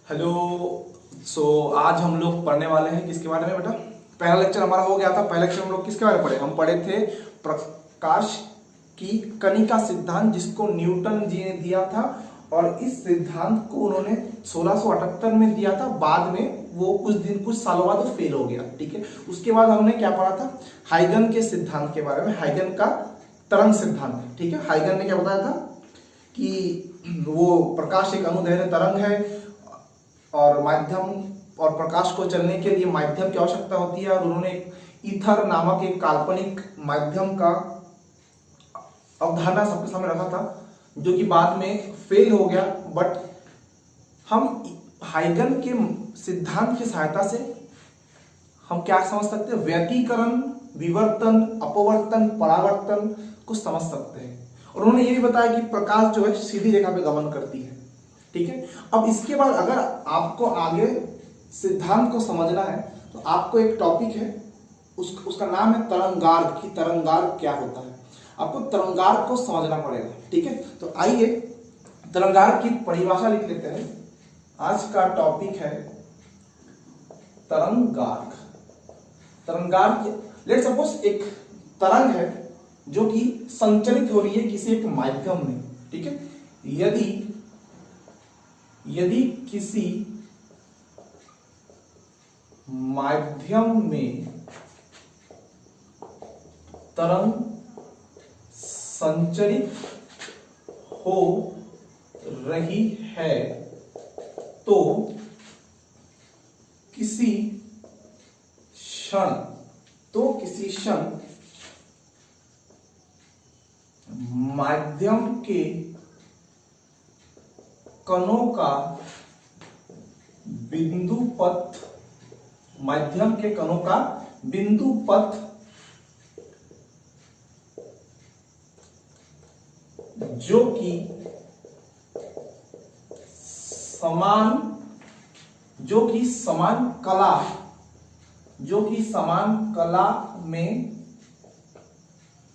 Hello. आज हम लोग पढ़ने वाले हैं किसके बारे में बेटा? पहला लेक्चर हमारा हो गया था। पहला लेक्चर हम लोग किसके बारे में पढ़े? हम पढ़े थे प्रकाश की कणिका सिद्धांत, जिसको न्यूटन जी ने दिया था और इस सिद्धांत को उन्होंने 1678 में दिया था। बाद में वो कुछ सालों बाद वो फेल हो गया। ठीक है, उसके बाद हमने क्या पढ़ा था? हाइगन के सिद्धांत के बारे में, हाइगन का तरंग सिद्धांत। ठीक है, हाइगन ने क्या बताया था कि वो प्रकाश एक अनुदैर्ध्य तरंग है और माध्यम और प्रकाश को चलने के लिए माध्यम की आवश्यकता होती है, और उन्होंने ईथर नामक एक काल्पनिक माध्यम का अवधारणा सबके सामने रखा था, जो कि बाद में फेल हो गया। बट हम हाइगन के सिद्धांत की सहायता से हम क्या समझ सकते हैं? व्यतिकरण, विवर्तन, अपवर्तन, परावर्तन को समझ सकते हैं। और उन्होंने ये भी बताया कि प्रकाश जो है सीधी रेखा पे गमन करती है। ठीक है, अब इसके बाद अगर आपको आगे सिद्धांत को समझना है तो आपको एक टॉपिक है, उसका नाम है तरंगार्ग। की तरंगार्ग क्या होता है, आपको तरंगार्ग को समझना पड़ेगा। ठीक है, तो आइए तरंगार्ग की परिभाषा लिख लेते हैं। आज का टॉपिक है तरंगार्ग। तरंगार्ग, लेट्स सपोज एक तरंग है जो कि संचलित हो रही है किसी एक माध्यम में। ठीक है, यदि किसी माध्यम में तरंग संचरित हो रही है तो किसी क्षण माध्यम के कणों का बिंदु पथ, माध्यम के कणों का बिंदु पथ जो कि समान कला में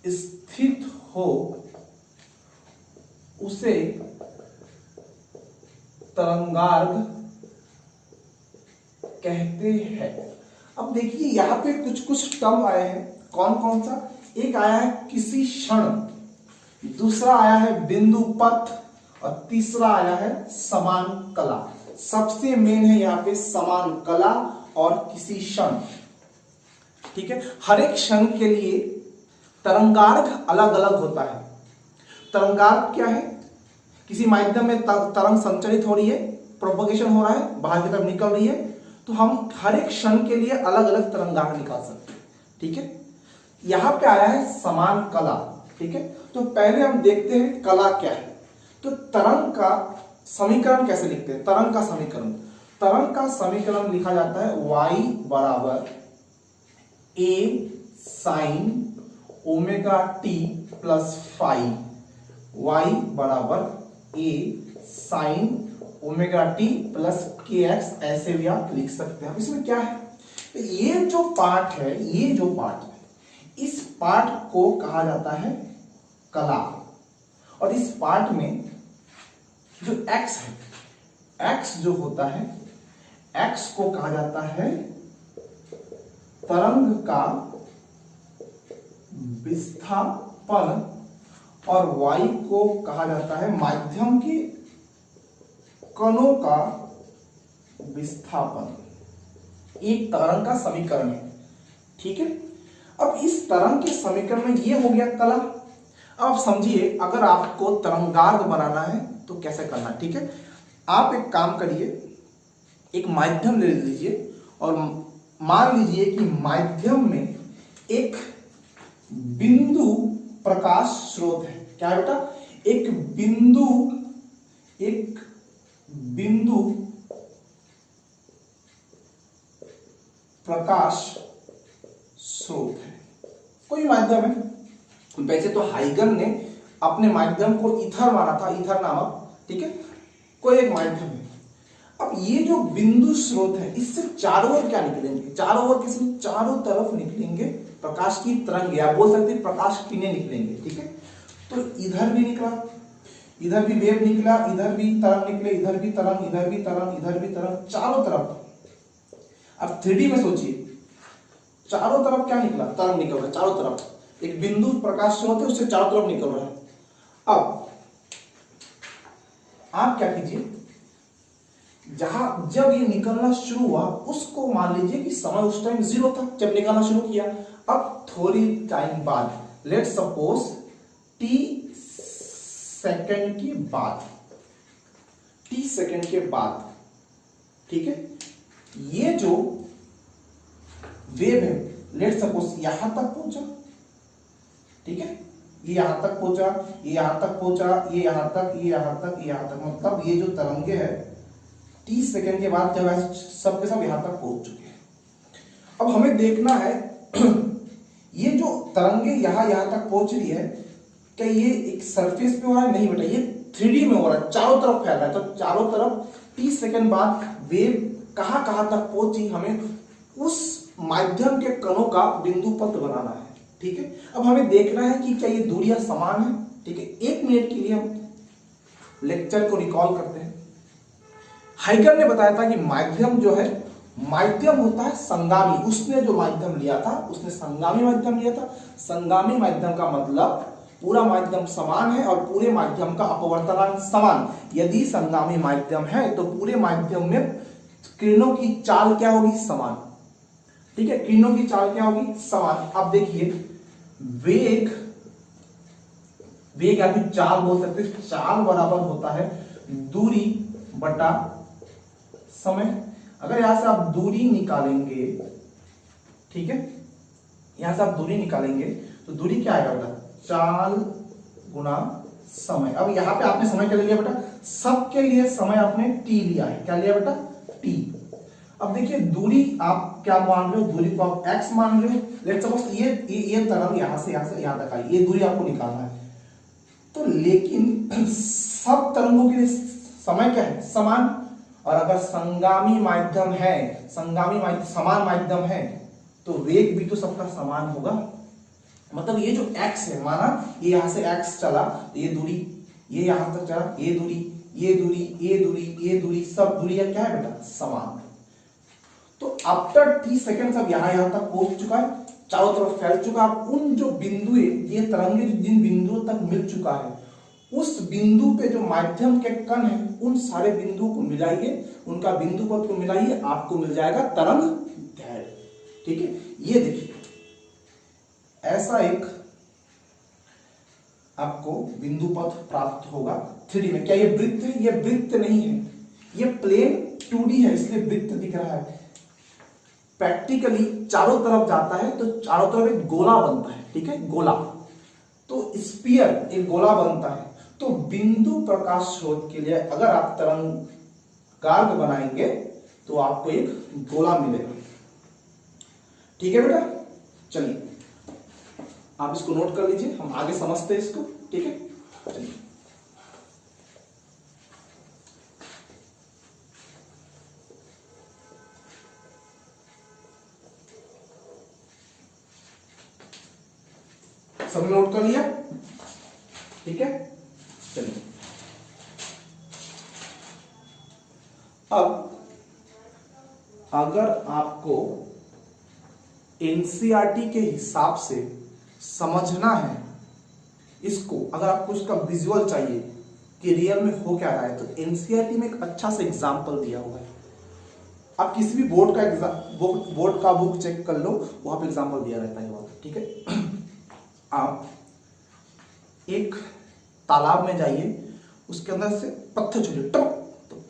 स्थित हो, उसे तरंगार्ग कहते हैं। अब देखिए यहां पे कुछ टर्म आए हैं। कौन कौन सा? एक आया है किसी क्षण, दूसरा आया है बिंदु पथ, और तीसरा आया है समान कला। सबसे मेन है यहाँ पे समान कला और किसी क्षण। ठीक है, हर एक क्षण के लिए तरंगार्ग अलग अलग होता है। तरंगार्ग क्या है? किसी माध्यम में तरंग संचरित हो रही है, प्रोपगेशन हो रहा है, बाहर की तरफ निकल रही है, तो हम हर एक क्षण के लिए अलग अलग तरंगार्ग निकाल सकते हैं। ठीक है, यहां पे आया है समान कला। ठीक है, तो पहले हम देखते हैं कला क्या है। तो तरंग का समीकरण कैसे लिखते हैं? तरंग का समीकरण लिखा जाता है y बराबर a sin omega t plus five. y बराबर a sin omega T plus के एक्स, ऐसे भी आप लिख सकते हैं। इसमें क्या है? ये जो पार्ट है, इस पार्ट को कहा जाता है कला, और इस पार्ट में जो x है, x जो होता है, x को कहा जाता है तरंग का विस्थापन, और y को कहा जाता है माध्यम के कणों का विस्थापन। एक तरंग का समीकरण है। ठीक है, अब इस तरंग के समीकरण में ये हो गया कला। अब समझिए, अगर आपको तरंगार्ग बनाना है तो कैसे करना है। ठीक है, आप एक काम करिए, एक माध्यम ले लीजिए और मान लीजिए कि माध्यम में एक बिंदु प्रकाश स्रोत है। क्या है बेटा? एक बिंदु प्रकाश स्रोत है, कोई माध्यम है। वैसे तो हाइगन ने अपने माध्यम को ईथर माना था, ईथर नामक। ठीक है, कोई एक माध्यम है। अब ये जो बिंदु स्रोत है, इससे चारों ओर क्या निकलेंगे? चारों तरफ निकलेंगे प्रकाश की तरंग, या बोल सकते हैं प्रकाश किरणें निकलेंगे। ठीक है, तो इधर भी निकला, इधर भी वेव निकला, इधर भी तरंग निकले, इधर भी तरंग, इधर भी तरंग, इधर भी तरंग, चारों तरफ। अब 3D में सोचिए, चारों तरफ क्या निकला, तरंग निकल रहा है चारों तरफ, एक बिंदु प्रकाश स्रोत है उससे चारों तरफ निकल रहा है। अब आप क्या कीजिए, जब ये निकलना शुरू हुआ उसको मान लीजिए कि समय उस टाइम 0 था जब निकलना शुरू किया। अब थोड़ी टाइम बाद, लेट सपोज t सेकंड के बाद, t सेकंड के बाद, ठीक है, ये जो वेव है लेट सपोज यहां तक पहुंचा, ठीक है, ये यहां तक पहुंचा, ये यहां तक पहुंचा, ये यहां तक, ये यहां तक, ये यहां तक, मतलब ये जो तरंगे है 30 सेकंड के बाद जब सब के सब यहां तक पहुंच चुके हैं। अब हमें देखना है ये जो तरंगे यहां तक पहुंच रही है, क्या ये एक सरफेस पे हो रहा है? नहीं बेटा, ये 3D में हो रहा है, चारों तरफ फैल रहा है। तो चारों तरफ 30 सेकंड बाद वेव कहां तक पहुंची, हमें उस माध्यम के कणों का बिंदु पथ बनाना है, ठीक है। अब हमें देखना है कि क्या ये दूरियां समान है, ठीक है। 1 मिनट के लिए हम लेक्चर को रिकॉल करते हैं। हाइगर ने बताया था कि माध्यम जो है, माध्यम होता है संगामी। उसने जो माध्यम लिया था उसने संगामी माध्यम लिया था। संगामी माध्यम का मतलब पूरा माध्यम समान है और पूरे माध्यम का अपवर्तनांक समान। यदि संगामी माध्यम है तो पूरे माध्यम में किरणों की चाल क्या होगी, समान, ठीक है, किरणों की चाल क्या होगी, समान। अब देखिए वेग या फिर चाल बोल सकते हैं, चाल बराबर होता है दूरी बटा समय। अगर यहां से आप दूरी निकालेंगे, ठीक है, यहां से आप दूरी निकालेंगे तो दूरी क्या आएगा बेटा, चाल गुना समय। अब यहां पे आपने समय क्या ले लिया बेटा, सबके लिए समय आपने t लिया है, क्या लिया बेटा, t। अब देखिए दूरी आप क्या मान रहे हो, दूरी को आप x मान रहे हो। लेट्स सपोज ये तरंग यहां से यहां तक आई, ये दूरी आपको निकालना है। तो लेकिन सब तरंगों के लिए समय क्या है, समान। और अगर संगामी माध्यम है, समान माध्यम है, तो वेग भी तो सबका समान होगा। मतलब ये जो x है, माना ये यहां से x चला, तो ये दूरी, ये यहां तक चला, ये दूरी, ये दूरी, ये दूरी, ये दूरी, सब दूरियां क्या है बेटा, समान। तो आफ्टर 30 सेकंड सब यहां तक पहुंच चुका है, चारों तरफ फैल चुका। अब उन जो बिंदु, ये तरंगे जिन बिंदुओं तक मिल चुका है, उस बिंदु पे जो माध्यम के कण है, उन सारे बिंदुओं को मिलाइए, उनका बिंदु पथ को मिलाइए, आपको मिल जाएगा तरंग दैर्घ्य, ठीक है। ये देखिए ऐसा एक आपको बिंदु पथ प्राप्त होगा 3D में। क्या ये वृत्त है? ये वृत्त नहीं है, ये प्लेन 2D है, इसलिए वृत्त दिख रहा है। प्रैक्टिकली चारों तरफ जाता है तो चारों तरफ एक गोला बनता है, ठीक है, गोला। तो स्फीयर एक गोला बनता है। तो बिंदु प्रकाश स्रोत के लिए अगर आप तरंगार्ध बनाएंगे तो आपको एक गोला मिलेगा, ठीक है बेटा। चलिए आप इसको नोट कर लीजिए, हम आगे समझते हैं इसको, ठीक है। चलिए सब नोट कर लिया, ठीक है। चलिए अब अगर आपको एनसीईआरटी के हिसाब से समझना है इसको, अगर आपको इसका विजुअल चाहिए कि रियल में हो क्या रहा है, तो एनसीईआरटी में एक अच्छा सा एग्जाम्पल दिया हुआ है। आप किसी भी बोर्ड का बुक चेक कर लो, वहां पे एग्जाम्पल दिया रहता है, ठीक है। आप एक तालाब में जाइए, उसके अंदर से पत्थर छोड़िए, तो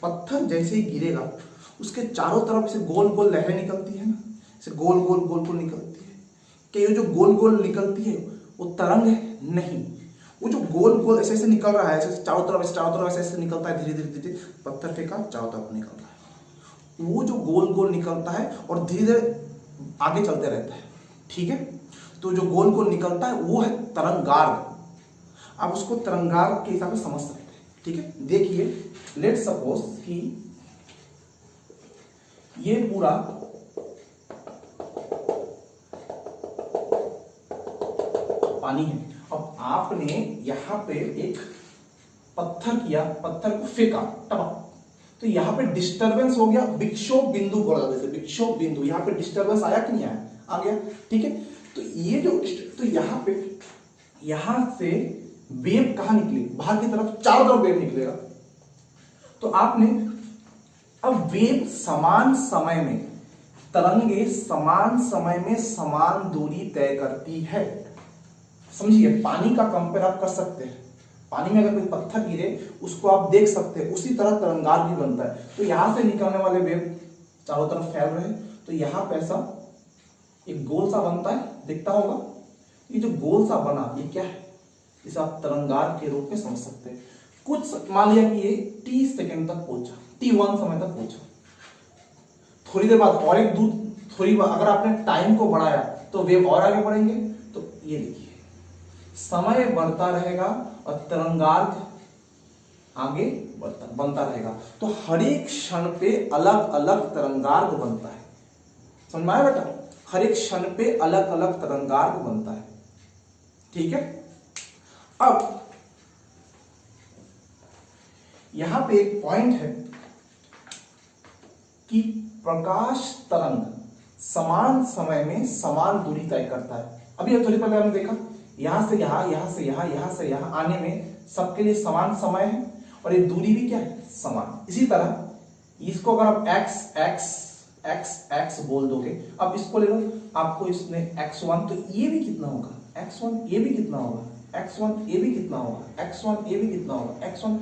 पत्थर जैसे ही गिरेगा उसके चारों तरफ से गोल गोल लहरें निकलती है ना, ऐसे गोल गोल गोल गोल निकलती है। कि ये जो गोल गोल निकलती है वो तरंग है? नहीं, वो जो गोल गोल ऐसे ऐसे निकल रहा है, ऐसे चारों तरफ ऐसे ऐसे निकलता है, धीरे धीरे धीरे पत्थर फेंका चारों तरफ निकल रहा है। वो जो गोल गोल निकलता है और धीरे धीरे आगे चलते रहता है, ठीक है। तो जो गोल गोल निकलता है वो है तरंगार्ध। आप उसको तरंगार्ध के हिसाब से समझ सकते हैं, ठीक है। देखिए लेट सपोज कि ये पूरा पानी है। अब आपने यहां पे एक पत्थर किया, पत्थर को फेंका टपक, तो यहां पे डिस्टरबेंस हो गया, विक्षोभ बिंदु बोला जाता है, विक्षोभ बिंदु, यहां पे डिस्टरबेंस आया कि नहीं आया, आ गया, ठीक है। तो ये जो तो यहां पे यहां से वेव कहां निकली, बाहर की तरफ, चारों तरफ वेव निकलेगा। तो आपने अब वेव समान समय में, तरंगे समान समय में समान दूरी तय करती है, समझिए। पानी का कंपेयर आप कर सकते हैं, पानी में अगर कोई पत्थर गिरे उसको आप देख सकते हैं, उसी तरह तरंगार भी बनता है। तो यहां से निकलने वाले वेव चारों तरफ फैल रहे हैं, तो यहां पे ऐसा एक गोल सा बनता है, दिखता होगा। ये जो गोल सा बना ये क्या है, इसे आप तरंगार के रूप में समझ सकते हैं। कुछ मान लिया कि ये t सेकंड तक पहुंचा, t1 समय तक पहुंचा, थोड़ी देर बाद और एक दूर, थोड़ी अगर आपने टाइम को बढ़ाया तो वेव और आगे बढ़ेंगे। तो ये देखिए समय बढ़ता रहेगा और तरंगार्ग आगे बनता रहेगा। तो हर एक क्षण पे अलग अलग तरंगार्ग बनता है, समझ में आया बेटा, हर एक क्षण पे अलग अलग तरंगार्ग बनता है, ठीक है। अब यहां पे एक पॉइंट है कि प्रकाश तरंग समान समय में समान दूरी तय करता है। अभी थोड़ी पहले हमने देखा यहां से यहां, यहां से यहां, यहां से यहां आने में सबके लिए समान समय है और ये दूरी भी क्या है, समान। इसी तरह इसको अगर आप x x x x बोल दोगे, अब इसको ले लो, आपको इसने x1, तो ये भी कितना होगा x1, ये भी कितना होगा x1, ये भी कितना होगा x1, ये भी कितना होगा x1।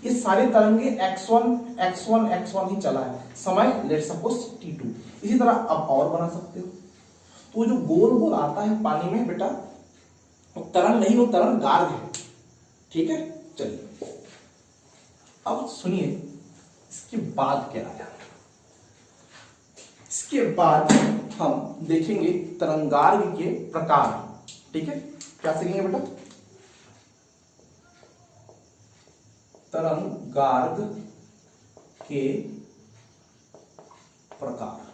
ये सारे तरंगे x1 x1 x1 ही चला है, समय लेट सपोज t2। इसी तरह आप और बना सकते हो। तो जो गोल गोल आता है पानी में बेटा, वो तरंग नहीं, वो तरंगार्ग है, ठीक है। चलिए अब सुनिए इसके बाद क्या आया। इसके बाद हम देखेंगे तरंगार्ग के प्रकार, ठीक है। क्या सीखेंगे बेटा, तरंगार्ग के प्रकार।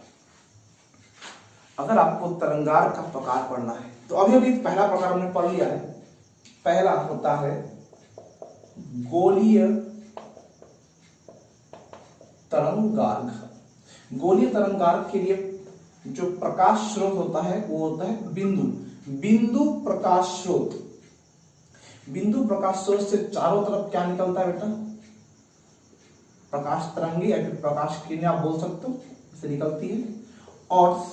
अगर आपको तरंगार्ग का प्रकार पढ़ना है तो अभी अभी पहला प्रकार हमने पढ़ लिया है। पहला होता है गोलीय तरंगार्ग। गोलीय तरंगार्ग के लिए जो प्रकाश स्रोत होता है वो होता है बिंदु प्रकाश स्रोत। बिंदु प्रकाश स्रोत से चारों तरफ क्या निकलता है बेटा, प्रकाश तरंगे या फिर प्रकाश किरणें आप बोल सकते हो, इससे निकलती है। और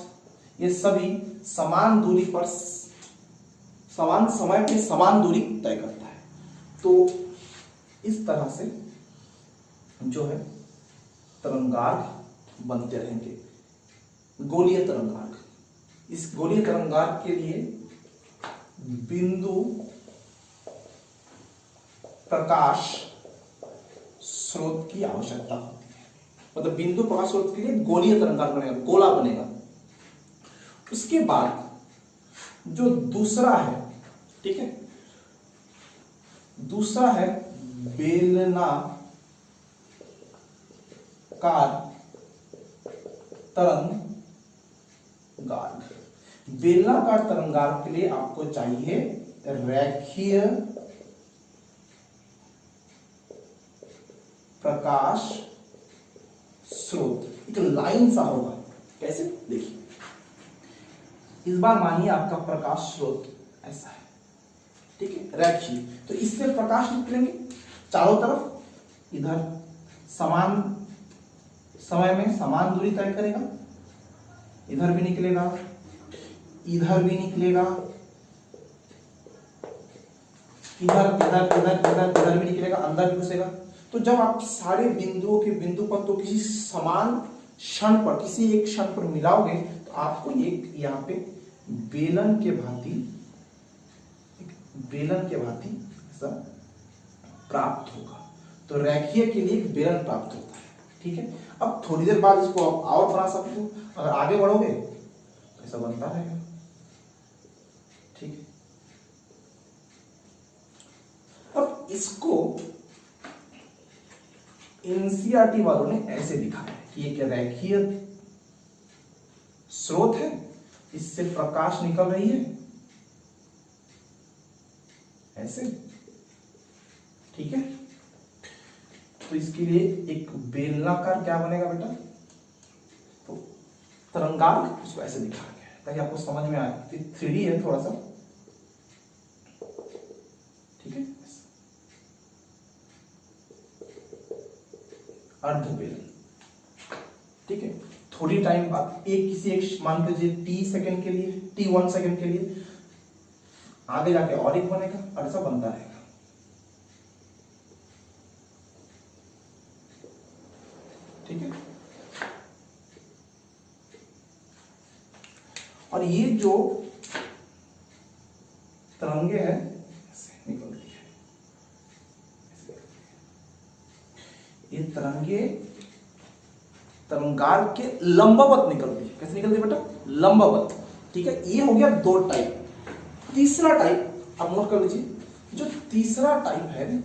ये सभी समान दूरी पर, समान समय पे समान दूरी तय करता है। तो इस तरह से जो है तरंगार्ग बनते रहेंगे, गोलीय तरंगार्ग। इस गोलीय तरंगार्ग के लिए बिंदु प्रकाश स्रोत की आवश्यकता होती है, मतलब बिंदु प्रकाश स्रोत के लिए गोलीय तरंगार्ग बनेगा, गोला बनेगा। उसके बाद जो दूसरा है, ठीक है, दूसरा है बेलनाकार तरंगार्ग। बेलनाकार तरंगार्ग के लिए आपको चाहिए रेखीय प्रकाश स्रोत, एक लाइन सा होगा। कैसे, देखिए इस बार मानिए आपका प्रकाश स्रोत ऐसा है, ठीक है, रेखीय। तो इससे प्रकाश निकलेंगे चारों तरफ, इधर समान समय में समान दूरी तय करेगा, इधर भी निकलेगा, इधर भी निकलेगा, इधर इधर इधर इधर इधर भी निकलेगा, अंदर भी घुसेगा। तो जब आप सारे बिंदुओं के बिंदु पर तो किसी समान क्षण पर, किसी एक क्षण पर मिलाओगे तो आपको एक यहाँ पे बेलन के भांति ऐसा प्राप्त होगा। तो रेखीय के लिए एक बेलन प्राप्त होता है, ठीक है। अब थोड़ी देर बाद इसको आप और बना सकते हो, अगर आगे बढ़ोगे तो ऐसा बनता रहेगा, ठीक है। अब इसको एनसीईआरटी वालों ने ऐसे लिखा है कि एक रेखीय स्रोत है, इससे प्रकाश निकल रही है ऐसे, ठीक है। तो इसके लिए एक बेलनाकार क्या बनेगा बेटा, तो तरंगार्क, उसको ऐसे दिखाया गया है ताकि आपको समझ में आए। 3D है थोड़ा सा, ठीक है। अर्धबेलन, ठीक है। थोड़ी टाइम बाद किसी एक मान लीजिए टी सेकंड के लिए, T1 सेकंड के लिए आगे जाके और एक बनेगा और ऐसा बनता रहेगा। ठीक है। और ये जो तरंगे हैं ऐसे निकलती है, ये तरंगे तरंगार के लंबवत निकलती है। कैसे निकलती है बेटा, लंबवत। ठीक है, ये हो गया 2 टाइप। तीसरा टाइप आप नोट कर लीजिए, जो तीसरा टाइप है,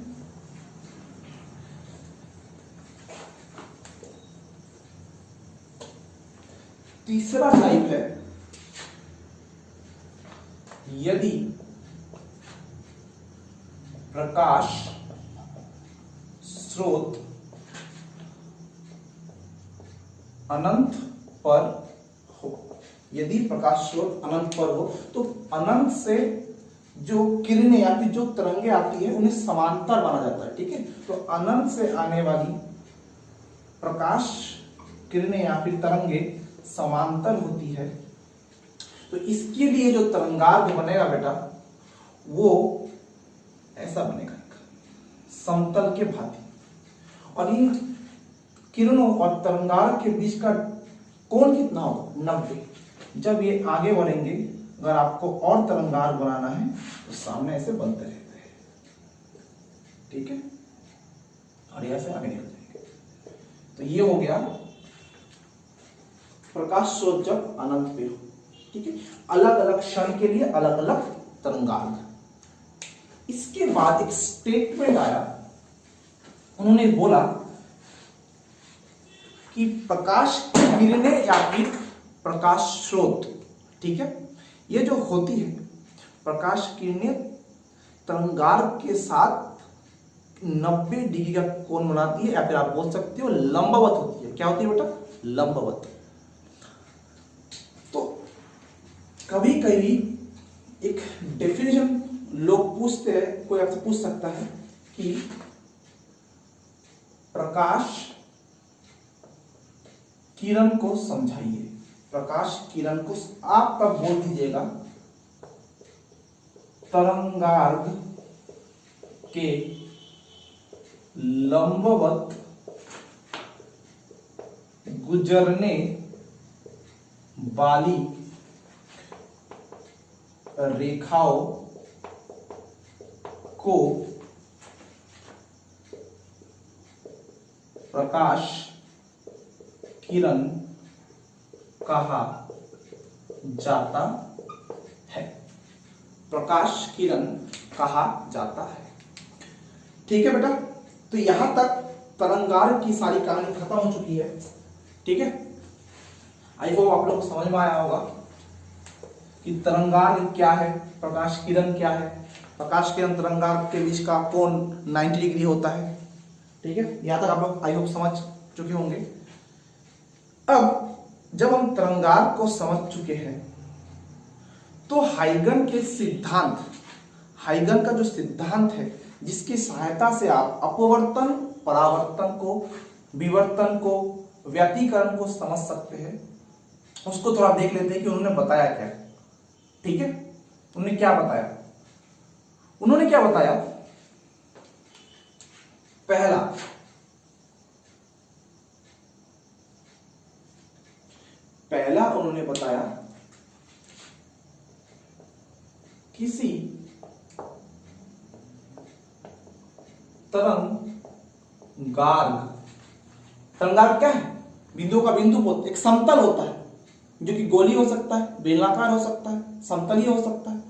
तीसरा टाइप है यदि प्रकाश स्रोत अनंत पर हो। यदि प्रकाश स्रोत अनंत पर हो तो अनंत से जो किरणें या फिर जो तरंगे आती है उन्हें समांतर माना जाता है। ठीक है, तो अनंत से आने वाली प्रकाश किरणें या फिर तरंगे समांतर होती है, तो इसके लिए जो तरंगार्ध बनेगा बेटा वो ऐसा बनेगा, समतल के भांति। और इन किरणों और तरंगार्ध के बीच का कोण कितना होगा, 90। जब ये आगे बढ़ेंगे, अगर आपको और तरंगार्ध बनाना है तो सामने ऐसे बनते रहते हैं। ठीक है, और यहां से आगे निकल जाएंगे। तो ये हो गया प्रकाश स्रोत जब अनंत पे हो। ठीक है, अलग अलग क्षण के लिए अलग अलग तरंगार्ध। इसके बाद एक स्टेटमेंट आया, उन्होंने बोला कि प्रकाश किरणें या फिर प्रकाश स्रोत, ठीक है, ये जो होती है प्रकाश किरणें तरंगार्ध के साथ 90 डिग्री का कोण बनाती है, या फिर आप बोल सकते हो लंबवत होती है। क्या होती है बेटा, लंबवत। तो कभी कभी एक डेफिनेशन लोग पूछते हैं, कोई आपसे पूछ सकता है कि प्रकाश किरण को समझाइए। प्रकाश किरण को आप तब बोल दीजिएगा तरंगार्ध के लंबवत गुजरने वाली रेखाओं को प्रकाश किरण कहा जाता है। प्रकाश किरण कहा जाता है। ठीक है बेटा, तो यहां तक तरंगार्ध की सारी कहानी खत्म हो चुकी है। ठीक है, आई होप आप लोग को समझ में आया होगा कि तरंगार्ध क्या है, प्रकाश किरण क्या है। प्रकाश किरण तरंगार्ध के बीच का कोण 90 डिग्री होता है। ठीक है, यहां तक आप लोग आई होप समझ चुके होंगे। अब जब हम तरंगार्ध को समझ चुके हैं तो हाइगन के सिद्धांत, हाइगन का जो सिद्धांत है जिसकी सहायता से आप अपवर्तन, परावर्तन को, विवर्तन को, व्यतिकरण को समझ सकते हैं, उसको थोड़ा देख लेते हैं कि उन्होंने बताया क्या। ठीक है, उन्होंने क्या बताया, उन्होंने क्या बताया, पहला उन्होंने बताया किसी तरंगार्ध, तरंगार्ध क्या है, बिंदु का बिंदु एक समतल होता है जो कि गोली हो सकता है, बेलनाकार हो सकता है, समतलीय हो सकता है।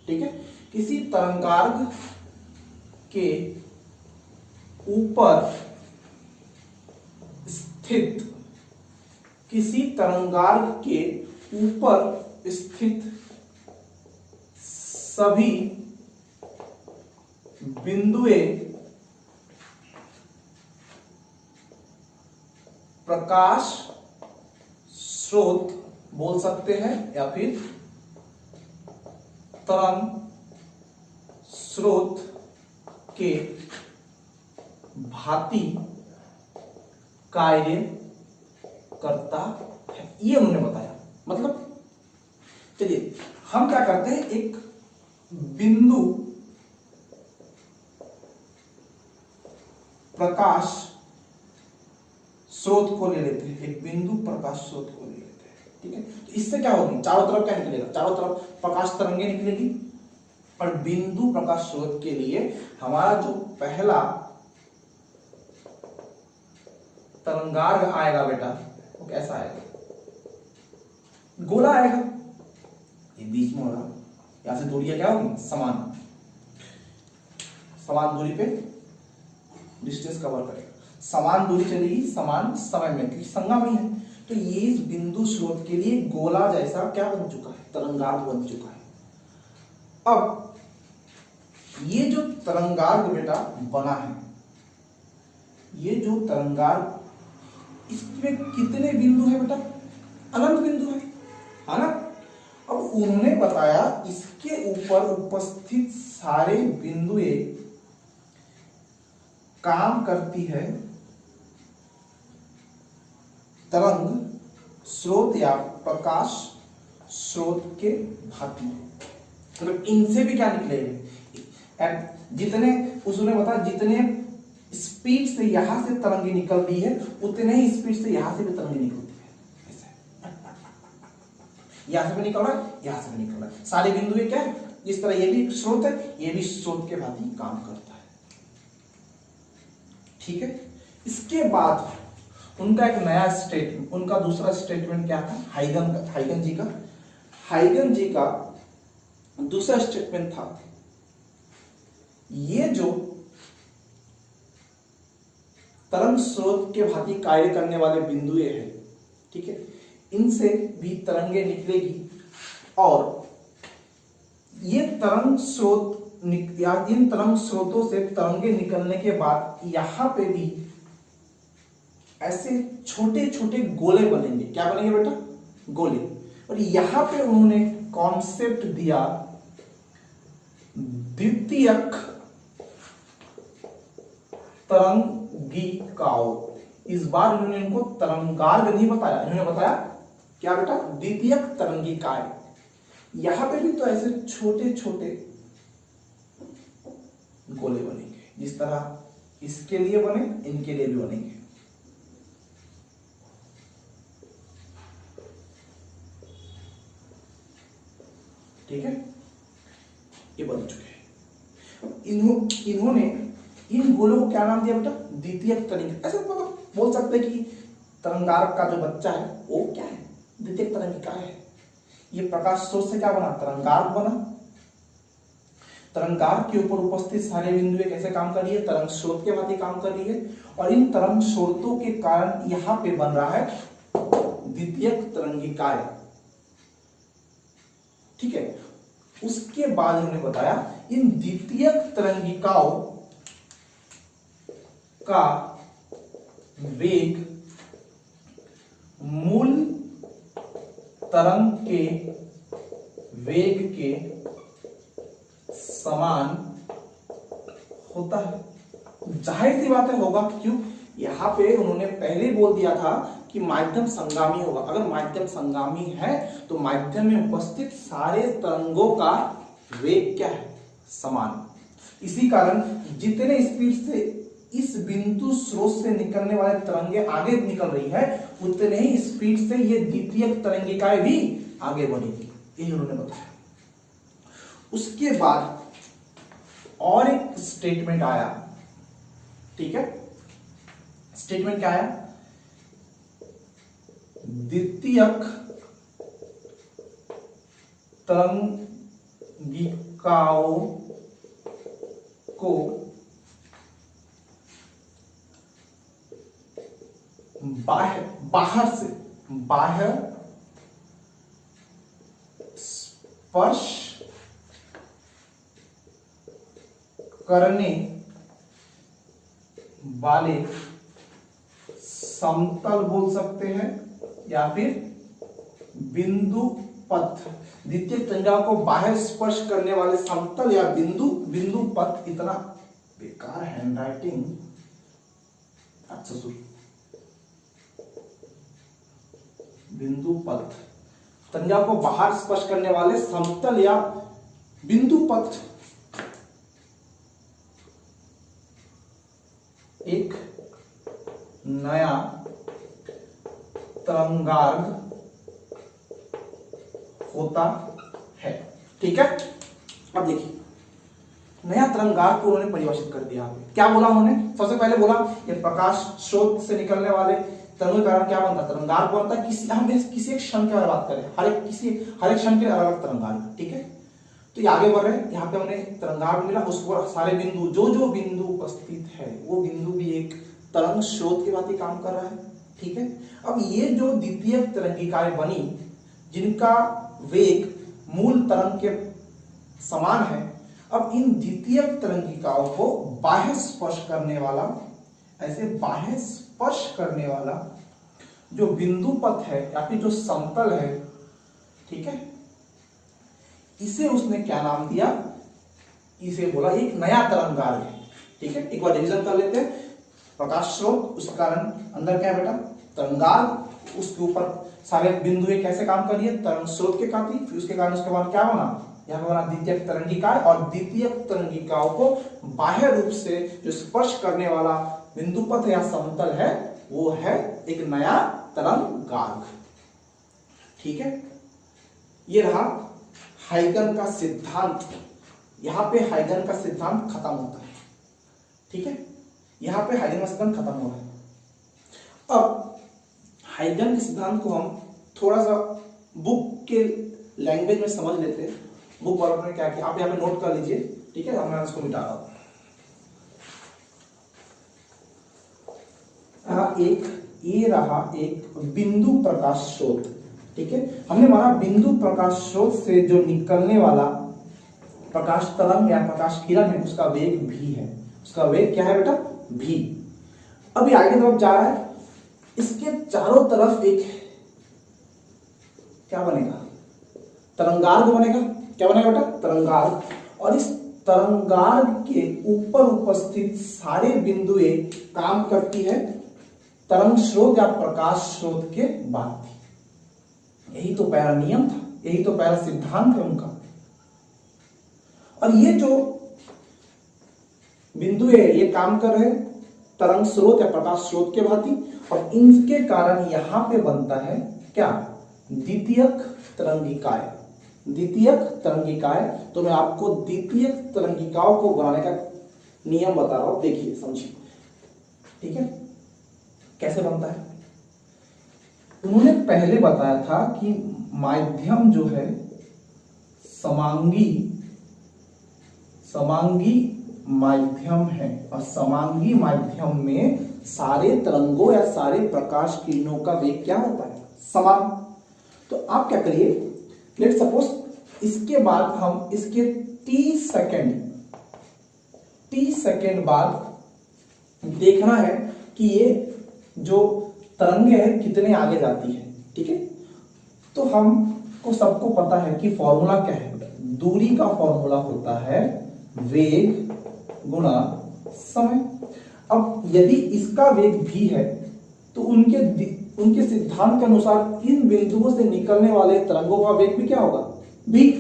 ठीक है, किसी तरंगार्ध के ऊपर स्थित, किसी तरंगार्ध के ऊपर स्थित सभी बिंदुएं प्रकाश स्रोत बोल सकते हैं या फिर तरंग स्रोत के भांति कार्य करता है, ये उन्होंने बताया। मतलब चलिए हम क्या करते हैं, एक बिंदु प्रकाश स्रोत को ले लेते हैं, एक बिंदु प्रकाश स्रोत को ले लेते हैं, ठीक है। तो इससे क्या होगी, चारों तरफ क्या निकलेगा, चारों तरफ प्रकाश तरंगे निकलेगी, और बिंदु प्रकाश स्रोत के लिए हमारा जो पहला तरंगार्घ आएगा बेटा, वो कैसा आएगा, गोला आएगा। ये बीच में होगा, यहां से दूरियां क्या होगी, समान समान दूरी पे डिस्टेंस कवर करेगा, समान दूरी चलेगी समान समय में, क्योंकि संगामी है। तो ये इस बिंदु स्रोत के लिए गोला जैसा क्या बन चुका है, तरंगार्घ बन चुका है। अब ये जो तरंगार्घ बेटा बना है, ये जो तरंगार्घ, इसमें कितने बिंदु है बेटा, अनंत बिंदु है ना। अब उन्होंने बताया इसके ऊपर उपस्थित सारे बिंदुएं काम करती है तरंग स्रोत या प्रकाश स्रोत के भांति। मतलब इनसे भी क्या निकलेगा, जितने उसने बताया, जितने स्पीड से यहां से तरंगे निकल रही है, उतने ही स्पीड से यहां से भी तरंगे निकलती है। ऐसे यहां से भी निकल रहा है, यहां से भी निकल रहा है, सारे बिंदु क्या है, इस तरह ये भी स्रोत है, ये भी स्रोत के भांति काम करता है, ठीक है। इसके बाद उनका एक नया स्टेटमेंट, उनका दूसरा स्टेटमेंट क्या था, हाइगन जी का दूसरा स्टेटमेंट था, ये जो तरंग स्रोत के भांति कार्य करने वाले बिंदुएं हैं, ठीक है, इनसे भी तरंगे निकलेगी, और ये तरंग स्रोत या इन तरंग स्रोतों से तरंगे निकलने के बाद यहां पे भी ऐसे छोटे छोटे गोले बनेंगे। क्या बनेंगे बेटा, गोले। और यहां पे उन्होंने कॉन्सेप्ट दिया द्वितीयक तरंगिकाओं। इस बार उन्होंने इनको तरंगार्घ नहीं बताया, इन्होंने बताया क्या बेटा, द्वितीयक तरंगिकाएं। यहां पे भी तो ऐसे छोटे छोटे गोले बनेंगे, जिस तरह इसके लिए बने, इनके लिए भी बनेंगे। ठीक है, ये बन चुके हैं। इन्होंने इन गोलों को क्या नाम दिया बेटा, द्वितीयक तरंगिका। ऐसे मतलब बोल सकते हैं कि तरंगार्घ का जो बच्चा है वो क्या है, द्वितीयक तरंगिका है। ये प्रकाश स्रोत से क्या बना, तरंगार्घ बना। तरंगार्घ के ऊपर उपस्थित सारे बिंदुएं कैसे काम कर रही है, तरंग स्रोत के भांति काम कर रही है, और इन तरंग स्रोतों के कारण यहां पे बन रहा है द्वितीयक तरंगिकाएं। ठीक है, उसके बाद हमने बताया इन द्वितीयक तरंगिकाओं का वेग मूल तरंग के वेग के समान होता है। जाहिर सी बात है होगा, क्यों, यहां पे उन्होंने पहले बोल दिया था कि माध्यम संगामी होगा। अगर माध्यम संगामी है तो माध्यम में उपस्थित सारे तरंगों का वेग क्या है, समान। इसी कारण जितने स्पीड से इस बिंदु स्रोत से निकलने वाले तरंगे आगे निकल रही है, उतने ही स्पीड से ये द्वितीयक तरंगिकाएं भी आगे बढ़ेगी, यही उन्होंने बताया। उसके बाद और एक स्टेटमेंट आया, ठीक है, स्टेटमेंट क्या आया, द्वितीयक तरंगिकाओं को बाह्य स्पर्श करने वाले समतल बोल सकते हैं या फिर बिंदु पथ। द्वितीय त्रिज्या को बाह्य स्पर्श करने वाले समतल या बिंदु पथ। इतना बेकार हैंडराइटिंग। अच्छा सुन, बिंदु पथ त्रिज्या को बाहर स्पर्श करने वाले समतल या बिंदु पथ एक नया तरंगार्ध होता है। ठीक है, अब देखिए नया तरंगार्ध को उन्होंने परिभाषित कर दिया। क्या बोला उन्होंने? सबसे पहले बोला ये प्रकाश स्रोत से निकलने वाले तरंगों के कारण क्या बनता है? तरंगार्ध बनता है। किसी एक क्षण के बारे में बात करें, हर एक क्षण के अलग अलग तरंगार्ध। ठीक है, तो ये आगे बढ़ रहे हैं। यहाँ पे हमने तरंगार्ध मिला, उस पर सारे बिंदु जो बिंदु उपस्थित है वो बिंदु भी एक तरंग स्रोत के भांति काम कर रहा है। ठीक है, अब ये जो द्वितीय तरंगिकाएं बनी जिनका वेग मूल तरंग के समान है, अब इन द्वितीय तरंगिकाओं को बाह्य स्पर्श करने वाला जो बिंदु पथ है या फिर जो समतल है, ठीक है, इसे उसने क्या नाम दिया? इसे बोला एक नया तरंगार्ध है। ठीक है, एक बार रिवीजन कर लेते हैं। प्रकाश स्रोत, उसके कारण अंदर क्या है बेटा? तरंगार्ध, उसके ऊपर सारे बिंदु कैसे काम कर रही है? तरंग स्रोत के खातिर। फिर उसके कारण उसके बाद क्या बना? यहाँ पे बना द्वितीय तरंगिकाएं, और द्वितीय तरंगिकाओं को बाह्य रूप से जो स्पर्श करने वाला बिंदु पथ या समतल है वो है एक नया तरंगार्ध। ठीक है, ये रहा हाइगन का सिद्धांत। यहां पे हाइगन का सिद्धांत खत्म होता है। ठीक है, यहां पे हाइगन का सिद्धांत खत्म हो रहा है। अब हाइगन के सिद्धांत को हम थोड़ा सा बुक के लैंग्वेज में समझ लेते हैं। बुक वालों ने क्या किया, आप यहाँ पे नोट कर लीजिए। ठीक है, मैं इसको मिटा रहा हूं। ये रहा एक बिंदु प्रकाश स्रोत। ठीक है, हमने माना बिंदु प्रकाश स्रोत से जो निकलने वाला प्रकाश तरंग या प्रकाश किरण है उसका वेग v है। उसका वेग क्या है बेटा? v। अभी आगे तरफ जा रहा है, इसके चारों तरफ एक क्या बनेगा? तरंगार्ध बनेगा। क्या बनेगा बेटा? तरंगार्ध। और इस तरंगार्ध के ऊपर उपस्थित सारे बिंदुएं काम करती है तरंग स्रोत या प्रकाश स्रोत के बाद। यही तो पहला नियम था, यही तो पहला सिद्धांत है उनका। और ये जो बिंदु है ये काम कर रहे तरंग स्रोत या प्रकाश स्रोत के भांति, और इनके कारण यहां पे बनता है क्या? द्वितीयक तरंगिकाएं। द्वितीयक तरंगिकाएं, तो मैं आपको द्वितीयक तरंगिकाओं को बनाने का नियम बता रहा हूं, देखिए समझिए। ठीक है, कैसे बनता है? उन्होंने पहले बताया था कि माध्यम जो है समांगी माध्यम है, और समांगी माध्यम में सारे तरंगों या सारे प्रकाश किरणों का वेग क्या होता है? समान। तो आप क्या करिए, लेट सपोज इसके बाद हम इसके 30 सेकेंड बाद देखना है कि ये जो तरंगे हैं कितने आगे जाती है। ठीक है, तो हमको सबको पता है कि फॉर्मूला क्या है? दूरी का फॉर्मूला होता है वेग गुणा समय। अब यदि इसका वेग v है तो उनके सिद्धांत के अनुसार इन बिंदुओं से निकलने वाले तरंगों का वेग भी क्या होगा? v।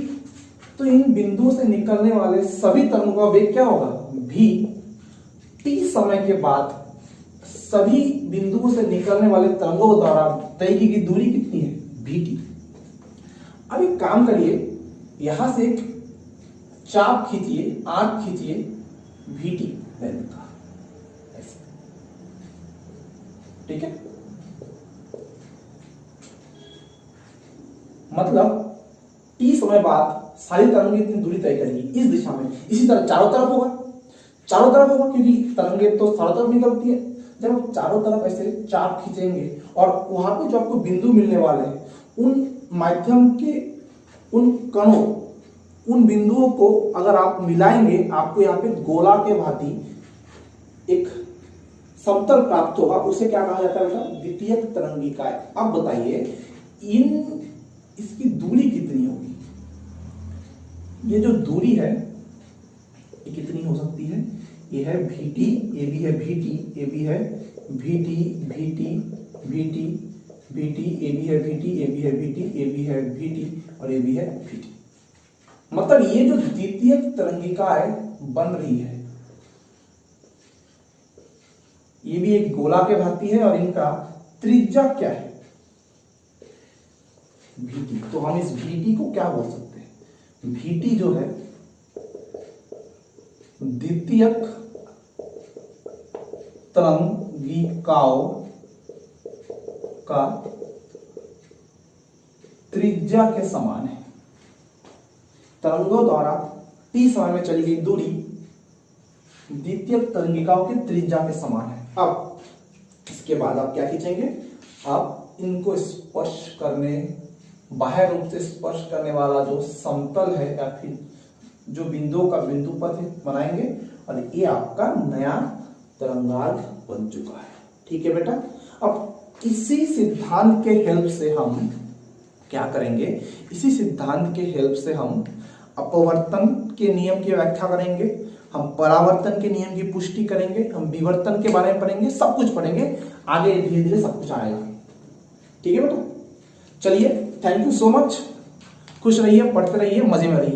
तो इन बिंदुओं से निकलने वाले सभी तरंगों का वेग क्या होगा? v। t समय के बाद सभी बिंदुओं से निकलने वाले तरंगों द्वारा तय की गई दूरी कितनी है? vt। अब एक काम करिए, यहां से एक चाप खींचिए, आर्क खींचिए vt लेंथ का, ऐसे। ठीक है, मतलब t समय बाद सारी तरंगे इतनी दूरी तय करेंगी इस दिशा में। इसी तरह चारों तरफ होगा क्योंकि तरंगे तो चारों तरफ निकलती है। जब आप चारों तरफ ऐसे चाप खींचेंगे और वहां पे जो आपको बिंदु मिलने वाले हैं उन माध्यम के उन कणों, उन बिंदुओं को अगर आप मिलाएंगे, आपको यहाँ पे गोला के भांति एक समतल प्राप्त होगा उसे क्या कहा जाता है बेटा? द्वितीयक तरंगिकाएं। अब बताइए इसकी दूरी कितनी होगी? ये जो दूरी है ये कितनी हो सकती है? ये है VT, ये भी है VT, ये भी है VT, VT, VT, VT, ये भी है VT, ये भी है VT, ये भी है VT और ये भी है VT। मतलब ये जो द्वितीयक तरंगिकाएं बन रही है ये भी एक गोला के भांति है और इनका त्रिज्या क्या है? VT। तो हम इस VT को क्या बोल सकते हैं? VT जो है द्वितीयक तरंगिकाओं का त्रिज्या के समान है। तरंगों द्वारा t समय में चली गई दूरी द्वितीयक तरंगिकाओं की त्रिज्या के समान है। अब इसके बाद आप क्या खींचेंगे? आप इनको स्पर्श करने, बाह्य रूप से स्पर्श करने वाला जो समतल है या फिर जो बिंदुओं का बिंदु पथ बनाएंगे और ये आपका नया तरंगार्ध बन चुका है। ठीक है बेटा। अब इसी सिद्धांत के हेल्प से हम क्या करेंगे? इसी सिद्धांत के हेल्प से हम अपवर्तन के नियम की व्याख्या करेंगे, हम परावर्तन के नियम की पुष्टि करेंगे, हम विवर्तन के बारे में पढ़ेंगे, सब कुछ पढ़ेंगे। आगे धीरे धीरे सब कुछ आएगा। ठीक है बेटा। चलिए, थैंक यू सो मच। खुश रहिए, पढ़ते रहिए, मजे में रहिए।